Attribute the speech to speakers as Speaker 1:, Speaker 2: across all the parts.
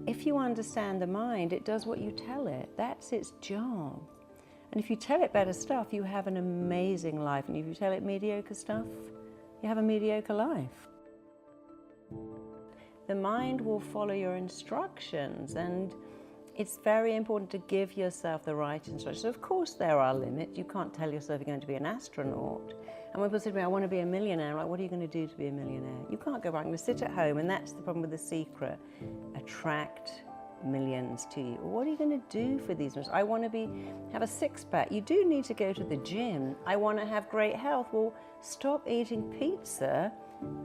Speaker 1: if you understand the mind, it does what you tell it. That's its job. And if you tell it better stuff, you have an amazing life. And if you tell it mediocre stuff, you have a mediocre life. The mind will follow your instructions, and it's very important to give yourself the right instructions. So of course there are limits. You can't tell yourself you're going to be an astronaut. And when people say to me, I want to be a millionaire, I'm like, what are you going to do to be a millionaire? You can't go back. I'm going to sit at home, and that's the problem with The Secret. Attract millions to you. What are you going to do for these millions? I want to have a six-pack. You do need to go to the gym. I want to have great health. Well, stop eating pizza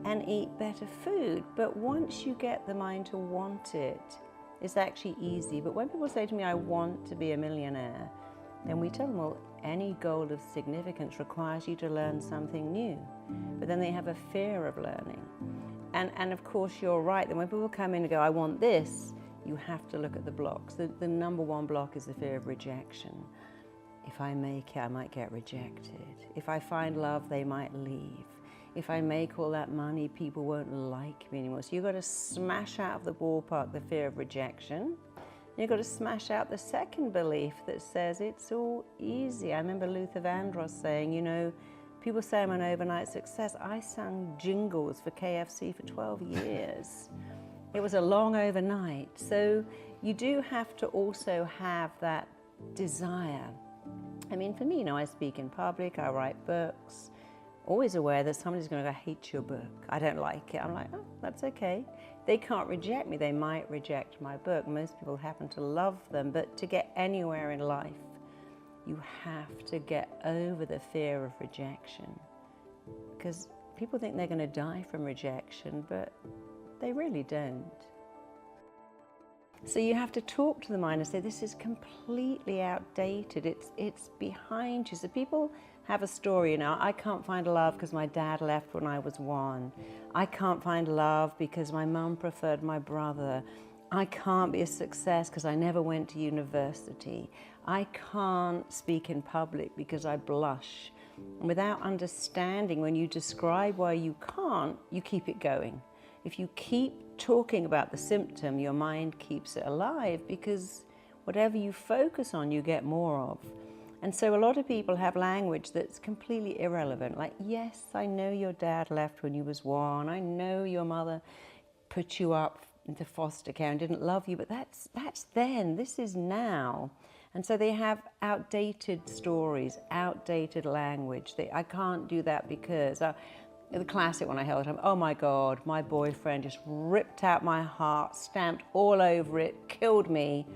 Speaker 1: and eat better food. But once you get the mind to want it, it's actually easy. But when people say to me, I want to be a millionaire, then we tell them, well, any goal of significance requires you to learn something new. But then they have a fear of learning. And of course, you're right. Then when people come in and go, I want this, you have to look at the blocks. The number one block is the fear of rejection. If I make it, I might get rejected. If I find love, they might leave. If I make all that money, people won't like me anymore. So you've got to smash out of the ballpark the fear of rejection. You've got to smash out the second belief that says it's all easy. I remember Luther Vandross saying, you know, people say I'm an overnight success. I sang jingles for KFC for 12 years. It was a long overnight. So you do have to also have that desire. I mean, for me, you know, I speak in public, I write books, always aware that somebody's going to go, I hate your book, I don't like it. I'm like, oh, that's okay. They can't reject me, they might reject my book. Most people happen to love them, but to get anywhere in life, you have to get over the fear of rejection. Because people think they're going to die from rejection, but they really don't. So you have to talk to the mind and say, this is completely outdated, it's behind you. So people have a story, you know, I can't find love because my dad left when I was 1. I can't find love because my mum preferred my brother. I can't be a success because I never went to university. I can't speak in public because I blush. And without understanding, when you describe why you can't, you keep it going. If you keep talking about the symptom, your mind keeps it alive, because whatever you focus on, you get more of. And so a lot of people have language that's completely irrelevant. Like, yes, I know your dad left when you was 1. I know your mother put you up into foster care and didn't love you, but that's then. This is now. And so they have outdated stories, outdated language. I can't do that because... the classic one I held up, oh my God, my boyfriend just ripped out my heart, stamped all over it, killed me.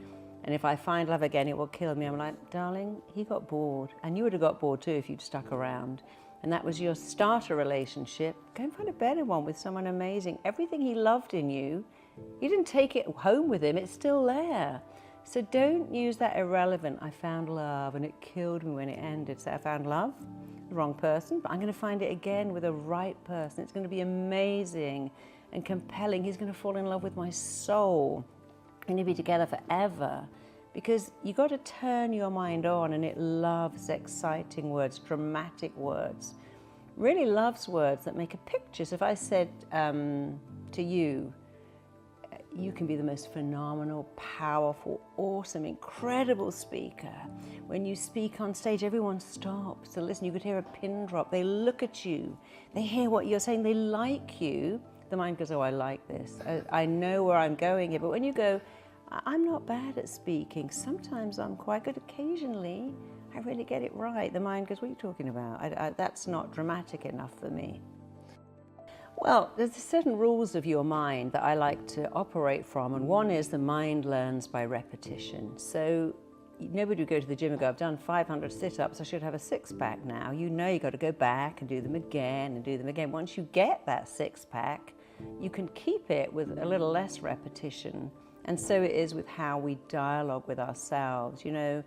Speaker 1: And if I find love again, it will kill me. I'm like, darling, he got bored. And you would have got bored too if you'd stuck around. And that was your starter relationship. Go and find a better one with someone amazing. Everything he loved in you, you didn't take it home with him, it's still there. So don't use that irrelevant, I found love and it killed me when it ended. So I found love, the wrong person, but I'm going to find it again with the right person. It's going to be amazing and compelling. He's going to fall in love with my soul. We're going to be together forever. Because you got to turn your mind on, and it loves exciting words, dramatic words. Really loves words that make a picture. So if I said to you, you can be the most phenomenal, powerful, awesome, incredible speaker. When you speak on stage, everyone stops to listen. You could hear a pin drop. They look at you. They hear what you're saying. They like you. The mind goes, oh, I like this. I know where I'm going here. But when you go, I'm not bad at speaking. Sometimes I'm quite good. Occasionally, I really get it right. The mind goes, what are you talking about? That's not dramatic enough for me. Well, there's certain rules of your mind that I like to operate from, and one is the mind learns by repetition. So nobody would go to the gym and go, I've done 500 sit-ups, I should have a six-pack now. You know you've got to go back and do them again and do them again. Once you get that six-pack, you can keep it with a little less repetition. And so it is with how we dialogue with ourselves. You know,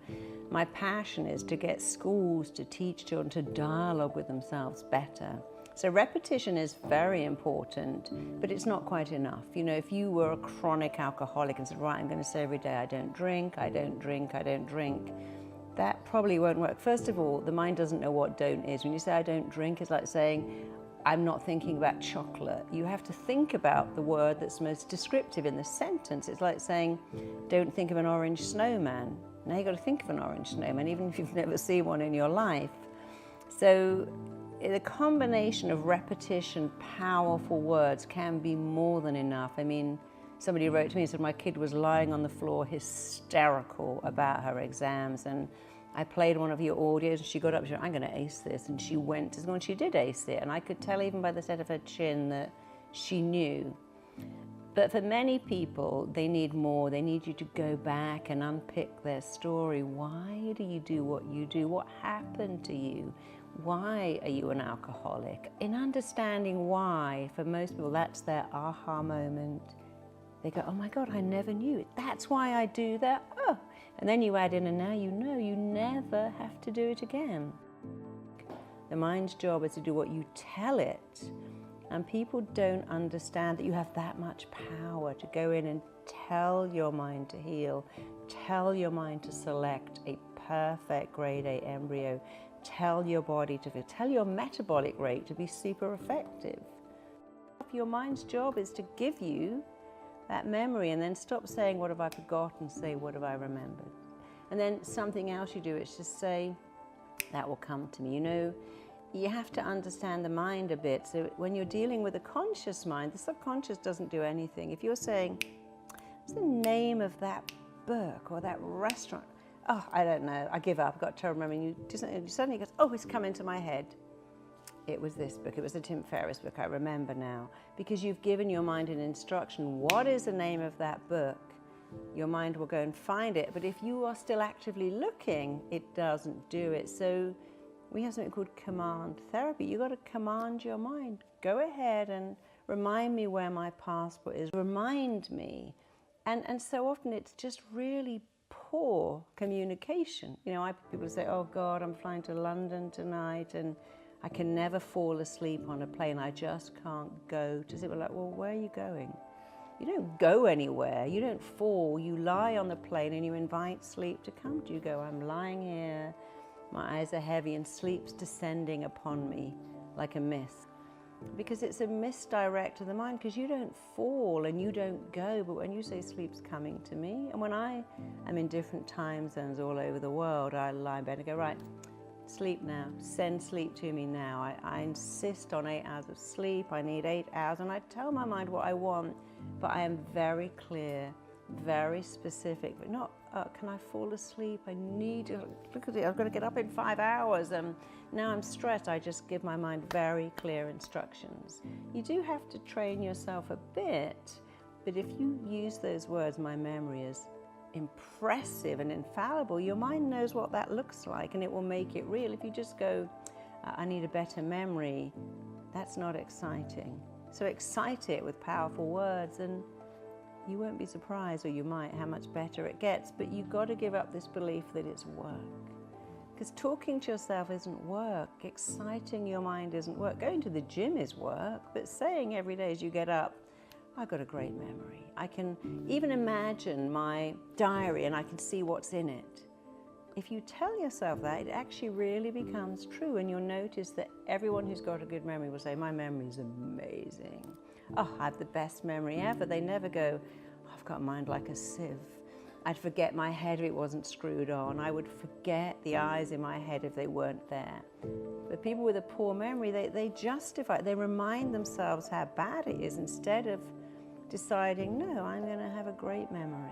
Speaker 1: my passion is to get schools to teach children to dialogue with themselves better. So repetition is very important, but it's not quite enough. You know, if you were a chronic alcoholic and said, right, I'm going to say every day, I don't drink, I don't drink, I don't drink, that probably won't work. First of all, the mind doesn't know what don't is. When you say I don't drink, it's like saying, I'm not thinking about chocolate. You have to think about the word that's most descriptive in the sentence. It's like saying, don't think of an orange snowman. Now you've got to think of an orange snowman, even if you've never seen one in your life. So the combination of repetition, powerful words can be more than enough. I mean, somebody wrote to me and said my kid was lying on the floor hysterical about her exams, and I played one of your audios and she got up and she said, I'm going to ace this, and she went to school and she did ace it, and I could tell even by the set of her chin that she knew. But for many people, they need more. They need you to go back and unpick their story. Why do you do what you do? What happened to you? Why are you an alcoholic? In understanding why, for most people, that's their aha moment. They go, oh my God, I never knew it. That's why I do that. Oh, and then you add in, and now you know you never have to do it again. The mind's job is to do what you tell it. And people don't understand that you have that much power to go in and tell your mind to heal, tell your mind to select a perfect grade A embryo, tell your body to feel, tell your metabolic rate to be super effective. Your mind's job is to give you that memory, and then stop saying, what have I forgotten, say, what have I remembered? And then something else you do, it's just say, that will come to me. You know, you have to understand the mind a bit. So when you're dealing with a conscious mind, the subconscious doesn't do anything. If you're saying, what's the name of that book or that restaurant? Oh, I don't know, I give up, I've got to remember. You suddenly goes, oh, it's come into my head. It was this book, it was the Tim Ferriss book, I remember now. Because you've given your mind an instruction, what is the name of that book? Your mind will go and find it, but if you are still actively looking, it doesn't do it. So we have something called command therapy. You've got to command your mind. Go ahead and remind me where my passport is. Remind me. And so often it's just really poor communication. You know, people say, oh God, I'm flying to London tonight and I can never fall asleep on a plane. I just can't go to sleep. We're like, well, where are you going? You don't go anywhere. You don't fall. You lie on the plane and you invite sleep to come to you. You go, I'm lying here. My eyes are heavy and sleep's descending upon me like a mist. Because it's a misdirect of the mind, because you don't fall and you don't go, but when you say sleep's coming to me, and when I am in different time zones all over the world, I lie in bed and go, right, sleep now, send sleep to me now. I insist on 8 hours of sleep, I need 8 hours, and I tell my mind what I want, but I am very clear, very specific, but not, can I fall asleep? I need to, look at it, I've got to get up in 5 hours. Now I'm stressed, I just give my mind very clear instructions. You do have to train yourself a bit, but if you use those words, my memory is impressive and infallible, your mind knows what that looks like and it will make it real. If you just go, I need a better memory, that's not exciting. So excite it with powerful words and you won't be surprised, or you might, how much better it gets. But you've got to give up this belief that it's work. Because talking to yourself isn't work. Exciting your mind isn't work. Going to the gym is work, but saying every day as you get up, I've got a great memory. I can even imagine my diary and I can see what's in it. If you tell yourself that, it actually really becomes true, and you'll notice that everyone who's got a good memory will say, my memory is amazing. Oh, I have the best memory ever. They never go, oh, I've got a mind like a sieve. I'd forget my head if it wasn't screwed on. I would forget the eyes in my head if they weren't there. But people with a poor memory, they justify it. They remind themselves how bad it is instead of deciding, no, I'm going to have a great memory.